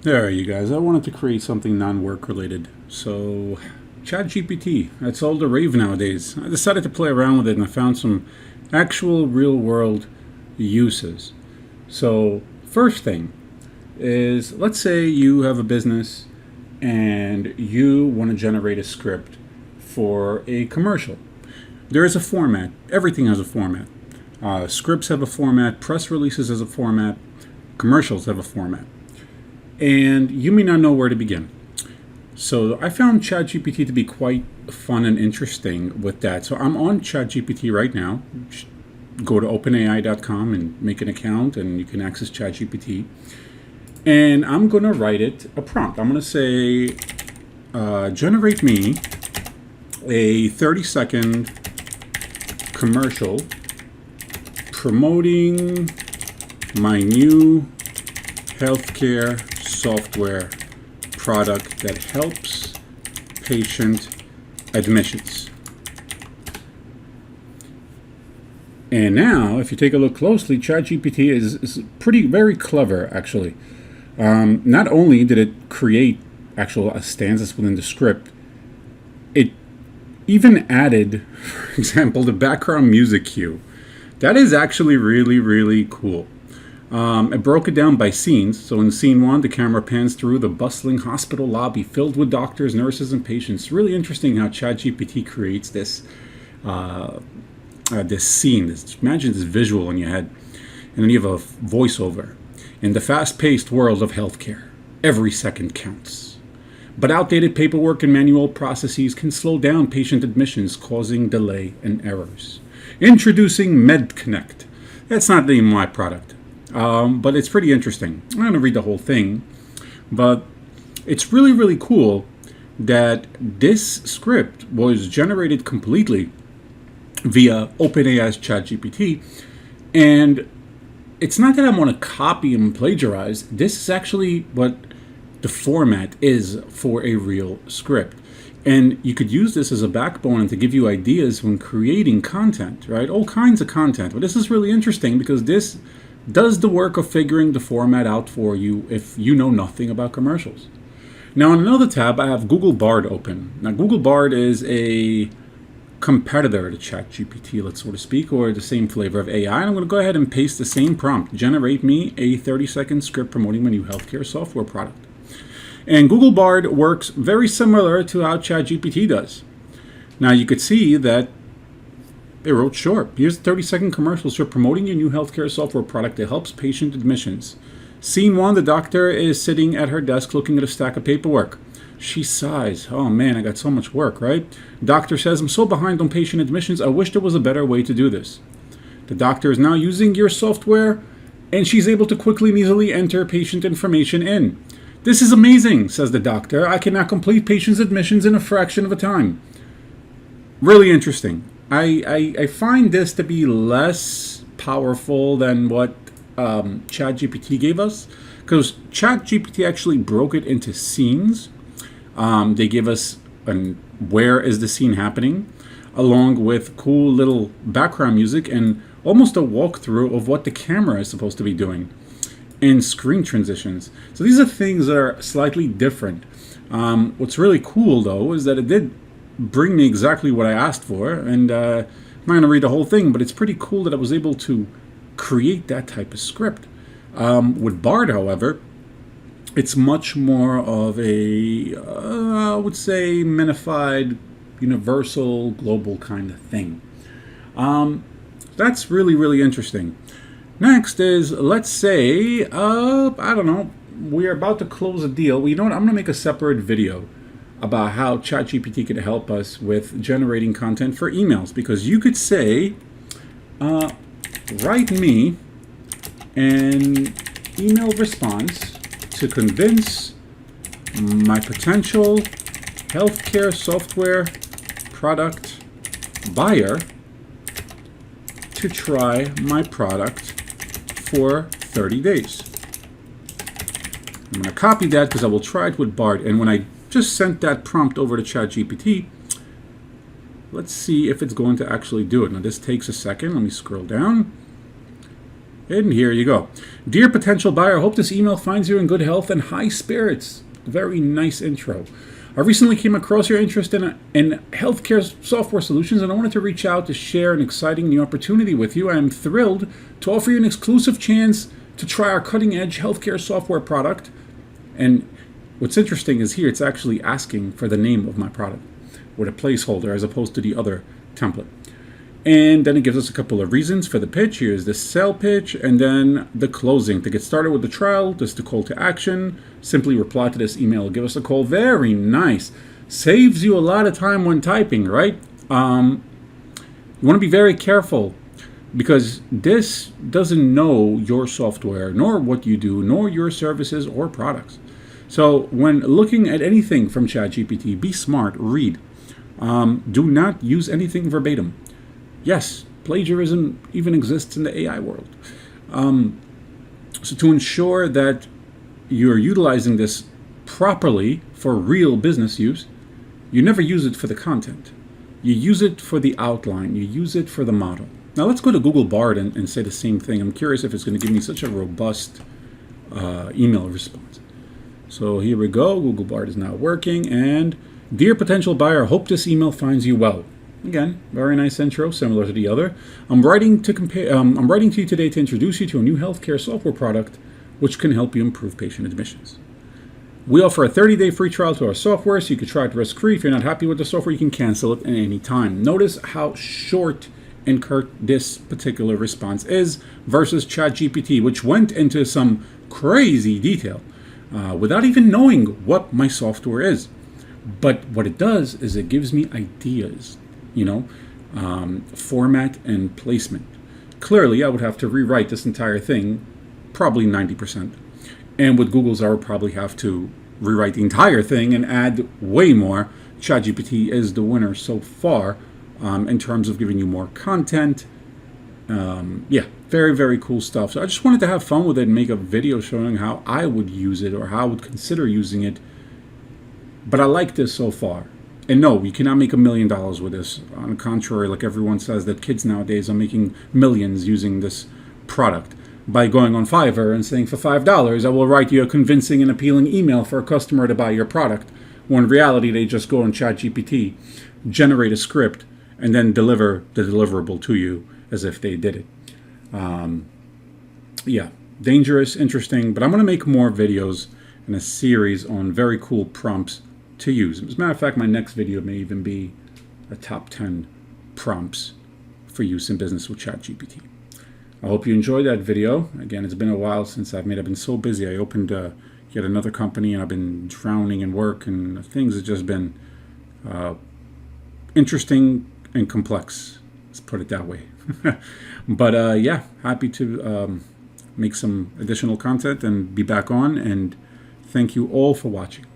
There, you guys. I wanted to create something non-work related. So, ChatGPT, that's all the rave nowadays. I decided to play around with it and I found some actual real world uses. So, first thing is let's say you have a business and you want to generate a script for a commercial. There is a format, everything has a format. Scripts have a format, press releases has a format, commercials have a format. And you may not know where to begin. So I found ChatGPT to be quite fun and interesting with that. So I'm on ChatGPT right now. Go to openai.com and make an account and you can access ChatGPT. And I'm going to write it a prompt. I'm going to say, generate me a 30-second commercial promoting my new healthcare software product that helps patient admissions. And now, if you take a look closely, ChatGPT is very clever, actually. Not only did it create actual stanzas within the script, it even added, for example, the background music cue. That is actually really, really cool. It broke it down by scenes. So in scene 1, the camera pans through the bustling hospital lobby filled with doctors, nurses, and patients. Really interesting how ChatGPT creates this this scene. Imagine this visual in your head. And then you have a voiceover. In the fast-paced world of healthcare, every second counts. But outdated paperwork and manual processes can slow down patient admissions, causing delay and errors. Introducing MedConnect. That's not the name of my product. But it's pretty interesting. I'm not going to read the whole thing, but it's really, really cool that this script was generated completely via OpenAI's ChatGPT. And it's not that I want to copy and plagiarize. This is actually what the format is for a real script. And you could use this as a backbone and to give you ideas when creating content, right? All kinds of content. But this is really interesting because this does the work of figuring the format out for you if you know nothing about commercials. Now on another tab, I have googlebard open. Now googlebard is a competitor to ChatGPT, let's so to speak, or the same flavor of AI. And I'm going to go ahead and paste the same prompt. Generate me a 30-second script promoting my new healthcare software product. And googlebard works very similar to how ChatGPT does. Now you could see that they wrote short. Here's a 30-second commercial for promoting your new healthcare software product that helps patient admissions. Scene 1, the doctor is sitting at her desk looking at a stack of paperwork. She sighs. Oh man, I got so much work, right? Doctor says, I'm so behind on patient admissions, I wish there was a better way to do this. The doctor is now using your software and she's able to quickly and easily enter patient information in. This is amazing, says the doctor. I can now complete patients' admissions in a fraction of a time. Really interesting. I find this to be less powerful than what ChatGPT gave us, because ChatGPT actually broke it into scenes. They give us where is the scene happening, along with cool little background music and almost a walkthrough of what the camera is supposed to be doing, and screen transitions. So these are things that are slightly different. What's really cool though is that it did bring me exactly what I asked for, and I'm not going to read the whole thing, but it's pretty cool that I was able to create that type of script. With Bard, however, it's much more of a, I would say, minified, universal, global kind of thing. That's really, really interesting. Next is, let's say, I don't know, we're about to close a deal. Well, you know what? I'm going to make a separate video about how ChatGPT could help us with generating content for emails, because you could say, write me an email response to convince my potential healthcare software product buyer to try my product for 30 days. I'm going to copy that because I will try it with Bard. And when I just sent that prompt over to ChatGPT, let's see if it's going to actually do it. Now this takes a second. Let me scroll down. And here you go. Dear potential buyer, hope this email finds you in good health and high spirits. Very nice intro. I recently came across your interest in healthcare software solutions, and I wanted to reach out to share an exciting new opportunity with you. I am thrilled to offer you an exclusive chance to try our cutting-edge healthcare software product. And what's interesting is here it's actually asking for the name of my product with a placeholder as opposed to the other template. And then it gives us a couple of reasons for the pitch. Here's the sell pitch, and then the closing. To get started with the trial, this is the call to action. Simply reply to this email. Give us a call. Very nice. Saves you a lot of time when typing, right? You want to be very careful because this doesn't know your software, nor what you do, nor your services or products. So when looking at anything from ChatGPT, be smart, read. Do not use anything verbatim. Yes, plagiarism even exists in the AI world. So to ensure that you're utilizing this properly for real business use, you never use it for the content. You use it for the outline. You use it for the model. Now let's go to googlebard and say the same thing. I'm curious if it's going to give me such a robust email response. So here we go. googlebard is now working. And dear potential buyer, hope this email finds you well. Again, very nice intro, similar to the other. I'm writing to you today to introduce you to a new healthcare software product which can help you improve patient admissions. We offer a 30-day free trial to our software, so you can try it risk-free. If you're not happy with the software, you can cancel it at any time. Notice how short and curt this particular response is versus ChatGPT, which went into some crazy detail without even knowing what my software is. But what it does is it gives me ideas. Format and placement. Clearly, I would have to rewrite this entire thing, probably 90%. And with Google's, I would probably have to rewrite the entire thing and add way more. ChatGPT is the winner so far in terms of giving you more content. Very, very cool stuff. So I just wanted to have fun with it and make a video showing how I would use it or how I would consider using it. But I like this so far. And no, you cannot make $1 million with this. On the contrary, like everyone says, that kids nowadays are making millions using this product by going on Fiverr and saying for $5, I will write you a convincing and appealing email for a customer to buy your product. When in reality, they just go on ChatGPT, generate a script, and then deliver the deliverable to you as if they did it. Dangerous, interesting, but I'm going to make more videos in a series on very cool prompts to use. As a matter of fact, my next video may even be a top 10 prompts for use in business with ChatGPT. I hope you enjoyed that video. Again, it's been a while since I've been so busy. I opened yet another company and I've been drowning in work, and things have just been interesting and complex. Let's put it that way. But happy to make some additional content and be back on, and thank you all for watching.